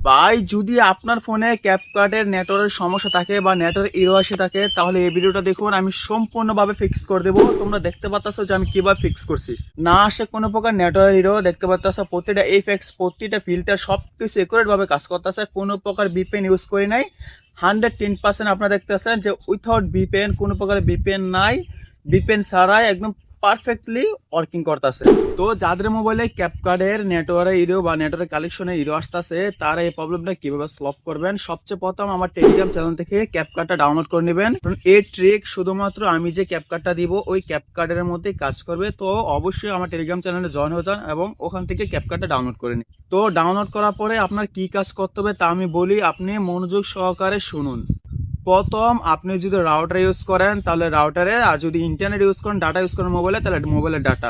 ভাই যদি আপনার ফোনে ক্যাপকাটের নেটওয়ার্কের সমস্যা থাকে বা নেটওয়ার্ক ইরো আসে থাকে তাহলে এই ভিডিওটা দেখুন, আমি সম্পূর্ণভাবে ফিক্স করে দেবো। তোমরা দেখতে পাচ্ছ যে আমি কিভাবে ফিক্স করছি। না আসে কোনো প্রকার নেটওয়ার্ক ইরো, দেখতে পাচ্ছ প্রতিটা এফএক্স প্রতিটা ফিল্টার সবকিছু একুরেট ভাবে কাজ করতেছে, কোনো প্রকার ভিপিএন ইউজ করি নাই। 110% আপনারা দেখতেছেন যে উইথাউট ভিপিএন, কোনো প্রকার ভিপিএন নাই, ভিপিএন ছাড়াই একদম পারফেক্টলি ওয়ার্কিং করতেছে। তো যাদের মোবাইলে ক্যাপকার্ডের নেটওয়ার্ক ইরো বা নেটওয়ার্ক কালেকশনে ইরো আসতেছে তারা এই প্রবলেমটা কিভাবে সলভ করবেন, সবচেয়ে প্রথম আমার টেলিগ্রাম চ্যানেল থেকে ক্যাপকার্ডটা ডাউনলোড করে নেবেন। কারণ এই ট্রিক শুধুমাত্র আমি যে ক্যাপকার্ডটা দিব ওই ক্যাপকার্ডের মধ্যেই কাজ করবে। তো অবশ্যই আমার টেলিগ্রাম চ্যানেলে জয়েন হয়ে যান এবং ওখান থেকে ক্যাপকার্ডটা ডাউনলোড করে নিন। তো ডাউনলোড করার পরে আপনার কি কাজ করতে হবে তা আমি বলি, আপনি মনোযোগ সহকারে শুনুন। প্রথম আপনি যদি রাউটার ইউজ করেন তাহলে রাউটারে, আর যদি ইন্টারনেট ইউজ করেন ডাটা ইউজ করেন মোবাইলে তাহলে মোবাইলের ডাটা।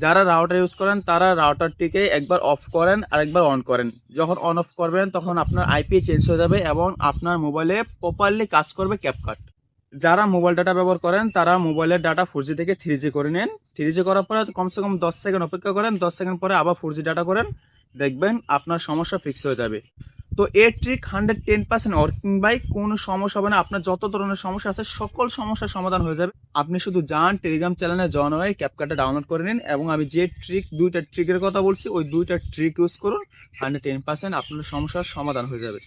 যারা রাউটার ইউজ করেন তারা রাউটারটিকে একবার অফ করেন আর একবার অন করেন। যখন অন অফ করবেন তখন আপনার আইপি চেঞ্জ হয়ে যাবে এবং আপনার মোবাইলে প্রপারলি কাজ করবে ক্যাপকাট। যারা মোবাইল ডাটা ব্যবহার করেন তারা মোবাইলের ডাটা 4G থেকে 3G করে নেন। 3G করার পরে কমসে কম 10 সেকেন্ড অপেক্ষা করেন, 10 সেকেন্ড পরে আবার 4G ডাটা করেন, দেখবেন আপনার সমস্যা ফিক্স হয়ে যাবে। তো এই ট্রিক 110% ওয়ার্কিং বাই, কোনো সমস্যা হবে না। আপনার যত ধরনের সমস্যা আছে সকল সমস্যার সমাধান হয়ে যাবে। আপনি শুধু যান টেলিগ্রাম চ্যানেলে জয়েন হয়ে ক্যাপকাটটা ডাউনলোড করে নিন এবং আমি যে দুইটা ট্রিকের কথা বলছি ওই দুইটা ট্রিক ইউজ করুন, 110% আপনার সমস্যার সমাধান হয়ে যাবে।